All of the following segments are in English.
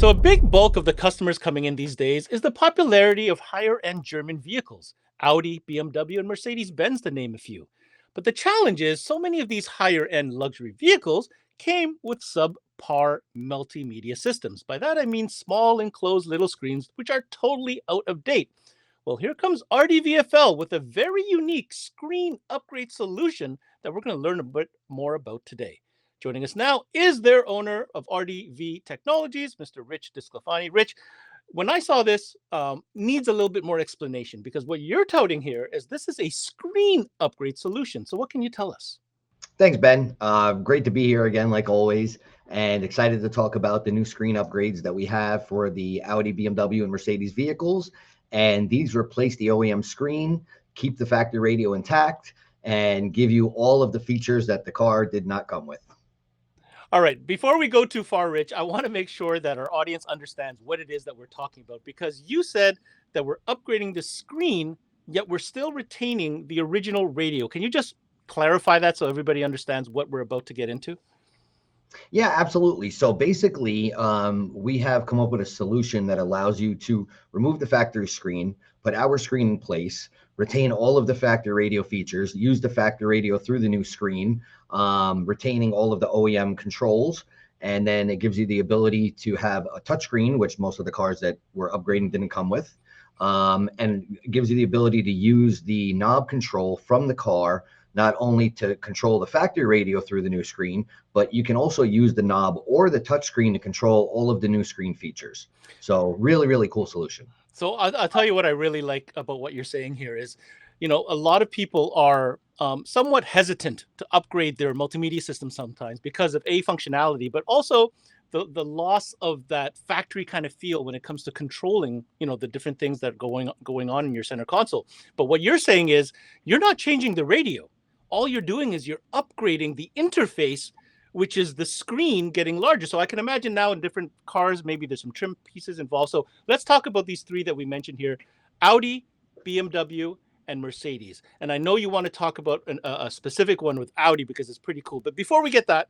So, a big bulk of the customers coming in these days is the popularity of higher end German vehicles Audi, BMW, and Mercedes Benz, to name a few. But the challenge is so many of these higher end luxury vehicles came with subpar multimedia systems. By that, I mean small enclosed little screens, which are totally out of date. Well, here comes RDVFL with a very unique screen upgrade solution that we're going to learn a bit more about today. Joining us now is their owner of RDV Technologies, Mr. Rich Disclafani. Rich, when I saw this, needs a little bit more explanation because what you're touting here is this is a screen upgrade solution. So what can you tell us? Thanks, Ben. Great to be here again, like always, and excited to talk about the new screen upgrades that we have for the Audi, BMW, and Mercedes vehicles. And these replace the OEM screen, keep the factory radio intact, and give you all of the features that the car did not come with. All right, before we go too far, Rich, I want to make sure that our audience understands what it is that we're talking about because you said that we're upgrading the screen, yet we're still retaining the original radio. Can you just clarify that so everybody understands what we're about to get into? Yeah, absolutely. So basically, we have come up with a solution that allows you to remove the factory screen, put our screen in place, retain all of the factory radio features, use the factory radio through the new screen, retaining all of the OEM controls. And then it gives you the ability to have a touchscreen, which most of the cars that we're upgrading didn't come with. And it gives you the ability to use the knob control from the car not only to control the factory radio through the new screen, but you can also use the knob or the touch screen to control all of the new screen features. So really, really cool solution. So I'll tell you what I really like about what you're saying here is, a lot of people are somewhat hesitant to upgrade their multimedia system sometimes because of functionality, but also the loss of that factory kind of feel when it comes to controlling, the different things that are going on in your center console. But what you're saying is you're not changing the radio. All you're doing is you're upgrading the interface, which is the screen getting larger. So I can imagine now in different cars, maybe there's some trim pieces involved. So let's talk about these three that we mentioned here: Audi, BMW, and Mercedes. And I know you want to talk about a specific one with Audi because it's pretty cool. But before we get that,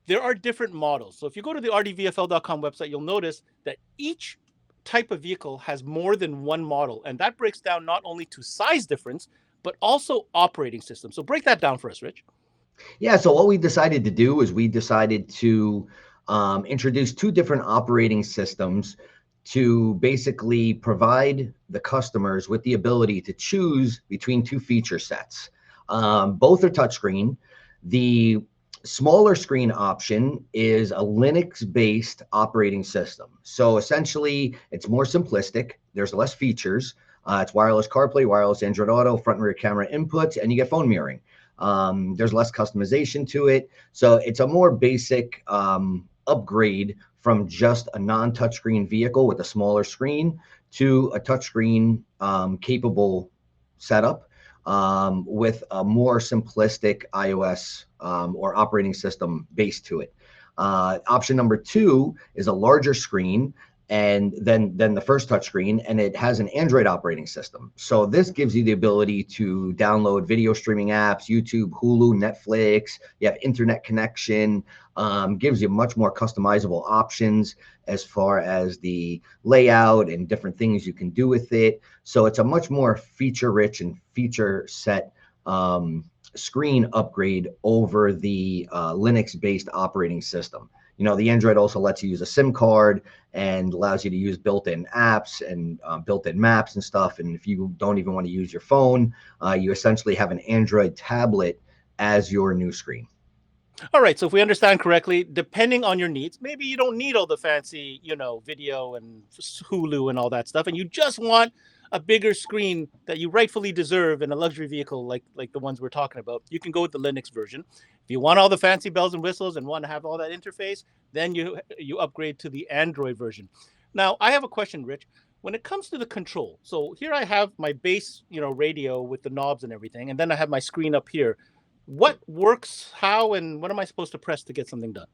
there are different models. So if you go to the rdvfl.com website, you'll notice that each type of vehicle has more than one model. And that breaks down not only to size difference, but also operating system. So break that down for us, Rich. Yeah, so what we decided to do is we decided to introduce two different operating systems to basically provide the customers with the ability to choose between two feature sets. Both are touchscreen. The smaller screen option is a Linux-based operating system. So essentially, it's more simplistic. There's less features. It's wireless CarPlay, wireless Android Auto, front and rear camera inputs, and you get phone mirroring. There's less customization to it. So it's a more basic upgrade from just a non-touchscreen vehicle with a smaller screen to a touchscreen capable setup with a more simplistic iOS or operating system base to it. Option number two is a larger screen and then the first touchscreen, and it has an Android operating system. So this gives you the ability to download video streaming apps, YouTube, Hulu, Netflix. You have internet connection, gives you much more customizable options as far as the layout and different things you can do with it. So it's a much more feature-rich and feature-set screen upgrade over the Linux-based operating system. The Android also lets you use a SIM card and allows you to use built-in apps and built-in maps and stuff. And if you don't even want to use your phone, you essentially have an Android tablet as your new screen. All right. So if we understand correctly, depending on your needs, maybe you don't need all the fancy, video and Hulu and all that stuff, and you just want a bigger screen that you rightfully deserve in a luxury vehicle like the ones we're talking about. You can go with the Linux version. If you want all the fancy bells and whistles and want to have all that interface, then you upgrade to the Android version. Now, I have a question, Rich. When it comes to the control, so here I have my base, radio with the knobs and everything, and then I have my screen up here. What works, how, and what am I supposed to press to get something done?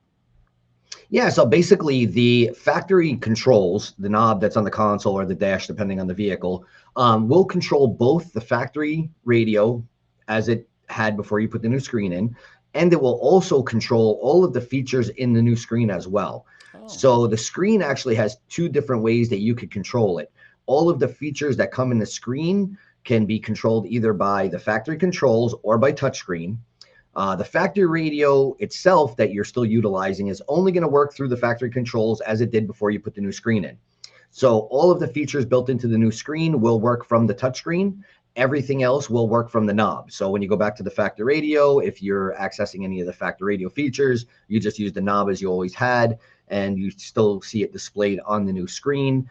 Yeah, so basically the factory controls, the knob that's on the console or the dash, depending on the vehicle, will control both the factory radio as it had before you put the new screen in, and it will also control all of the features in the new screen as well. Oh. So the screen actually has two different ways that you could control it. All of the features that come in the screen can be controlled either by the factory controls or by touchscreen. The factory radio itself that you're still utilizing is only going to work through the factory controls as it did before you put the new screen in. So all of the features built into the new screen will work from the touchscreen. Everything else will work from the knob. So when you go back to the factory radio, if you're accessing any of the factory radio features, you just use the knob as you always had, and you still see it displayed on the new screen.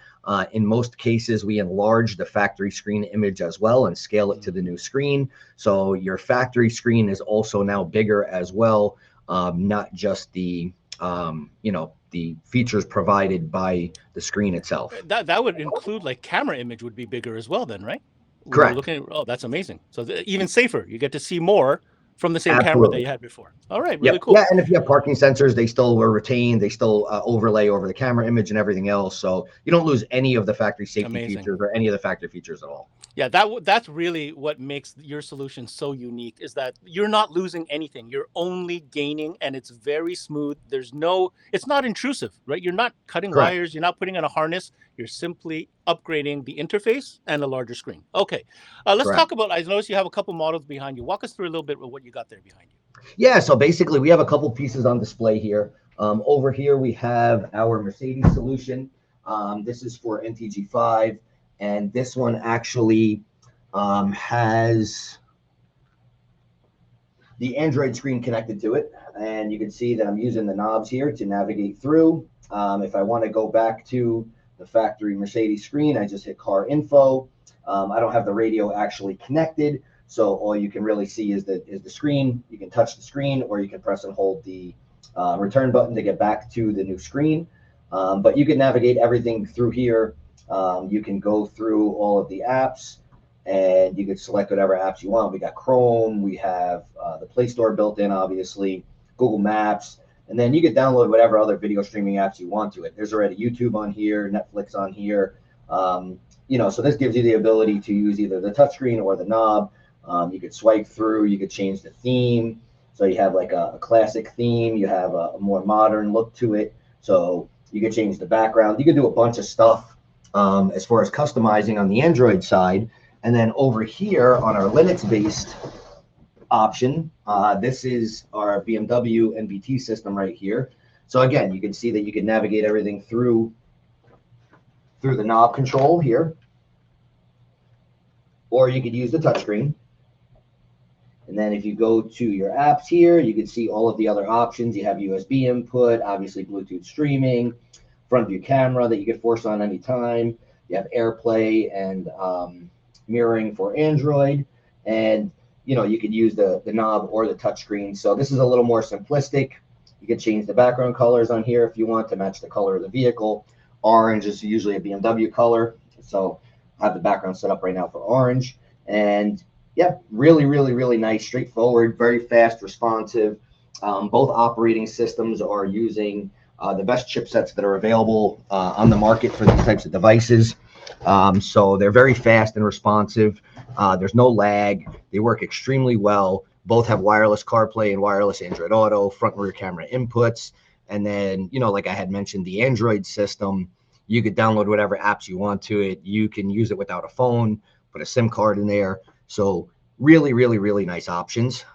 In most cases, we enlarge the factory screen image as well and scale it to the new screen. So your factory screen is also now bigger as well, not just the the features provided by the screen itself. That would include like camera image would be bigger as well then, right? When you're Correct. looking at, oh, that's amazing. So even safer, you get to see more from the same camera that Absolutely. you had before. All right, really Yep. cool. Yeah, and if you have parking sensors, they still were retained. They still overlay over the camera image and everything else. So you don't lose any of the factory safety Amazing. features or any of the factory features at all. Yeah, that's really what makes your solution so unique, is that you're not losing anything. You're only gaining, and it's very smooth. It's not intrusive, right? You're not cutting Correct. wires. You're not putting in a harness. You're simply upgrading the interface and a larger screen. Okay, let's Correct. talk about, I noticed you have a couple models behind you. Walk us through a little bit of what you got there behind you. Yeah, so basically we have a couple pieces on display here. Over here we have our Mercedes solution. This is for NTG5, and this one actually has the Android screen connected to it. And you can see that I'm using the knobs here to navigate through. If I want to go back to the factory Mercedes screen, I just hit car info. I don't have the radio actually connected, so all you can really see is the screen. You can touch the screen, or you can press and hold the return button to get back to the new screen. But you can navigate everything through here. You can go through all of the apps, and you can select whatever apps you want. We got Chrome, we have the Play Store built in, obviously, Google Maps, and then you can download whatever other video streaming apps you want to it. There's already YouTube on here, Netflix on here. So this gives you the ability to use either the touchscreen or the knob. You could swipe through, you could change the theme. So you have like a classic theme, you have a more modern look to it. So you could change the background. You could do a bunch of stuff as far as customizing on the Android side. And then over here on our Linux-based option, this is our BMW NVT system right here. So again, you can see that you can navigate everything through the knob control here, or you could use the touchscreen. And then if you go to your apps here, you can see all of the other options. You have USB input, obviously Bluetooth streaming, front view camera that you can force on anytime. You have AirPlay and mirroring for Android. And you could use the knob or the touchscreen. So this is a little more simplistic. You can change the background colors on here if you want to match the color of the vehicle. Orange is usually a BMW color, so I have the background set up right now for orange. And yeah, really, really, really nice, straightforward, very fast, responsive. Both operating systems are using the best chipsets that are available on the market for these types of devices. So they're very fast and responsive. There's no lag. They work extremely well. Both have wireless CarPlay and wireless Android Auto, front and rear camera inputs. And then, like I had mentioned, the Android system, you could download whatever apps you want to it. You can use it without a phone, put a SIM card in there. So really, really, really nice options.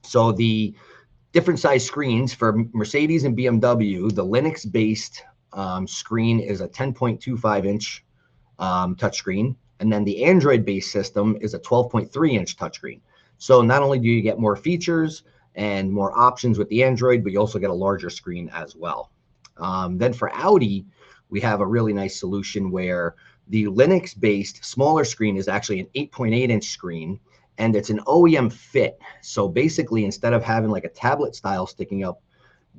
So the different size screens for Mercedes and BMW, the Linux-based screen is a 10.25-inch touchscreen. And then the Android-based system is a 12.3-inch touchscreen. So not only do you get more features and more options with the Android, but you also get a larger screen as well. Then for Audi, we have a really nice solution where the Linux-based smaller screen is actually an 8.8-inch screen, and it's an OEM fit. So basically, instead of having like a tablet style sticking up,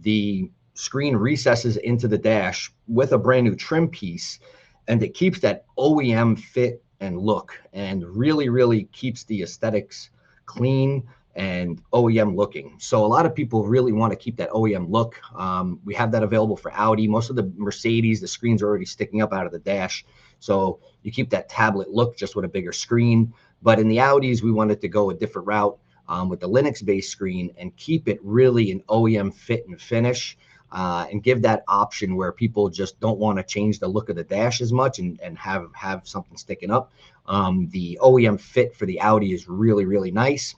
the screen recesses into the dash with a brand new trim piece, and it keeps that OEM fit and look, and really, really keeps the aesthetics clean and OEM looking. So a lot of people really want to keep that OEM look. We have that available for Audi. Most of the Mercedes, the screens are already sticking up out of the dash. So you keep that tablet look just with a bigger screen. But in the Audis, we wanted to go a different route with the Linux-based screen and keep it really an OEM fit and finish. and give that option where people just don't want to change the look of the dash as much and have something sticking up. The OEM fit for the Audi is really, really nice.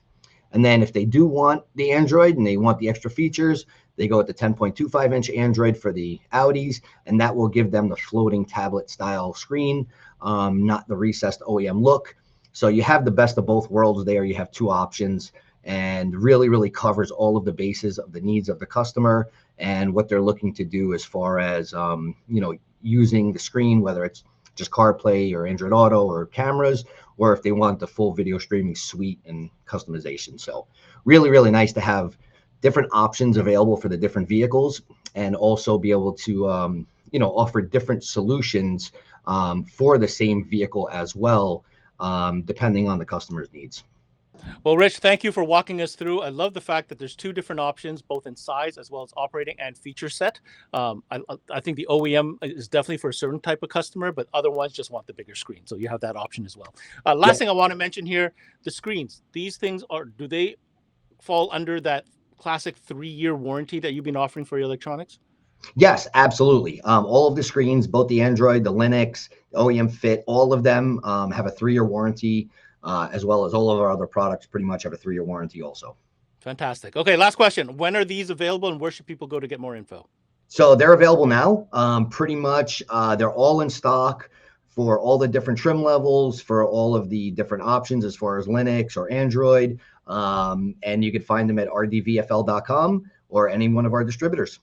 And then if they do want the Android and they want the extra features, they go with the 10.25-inch Android for the Audis, and that will give them the floating tablet style screen, not the recessed OEM look. So you have the best of both worlds there. You have two options, and really, really covers all of the bases of the needs of the customer and what they're looking to do as far as, using the screen, whether it's just CarPlay or Android Auto or cameras, or if they want the full video streaming suite and customization. So really, really nice to have different options available for the different vehicles, and also be able to, offer different solutions for the same vehicle as well, depending on the customer's needs. Well, Rich, thank you for walking us through. I love the fact that there's two different options, both in size as well as operating and feature set. I think the OEM is definitely for a certain type of customer, but other ones just want the bigger screen. So you have that option as well. Last thing I want to mention here, the screens. These things do they fall under that classic 3-year warranty that you've been offering for your electronics? Yes, absolutely. All of the screens, both the Android, the Linux, the OEM Fit, all of them have a 3-year warranty, as well as all of our other products pretty much have a 3-year warranty also. Fantastic. Okay, last question. When are these available, and where should people go to get more info? So they're available now. Pretty much they're all in stock for all the different trim levels, for all of the different options as far as Linux or Android. And you can find them at rdvfl.com or any one of our distributors.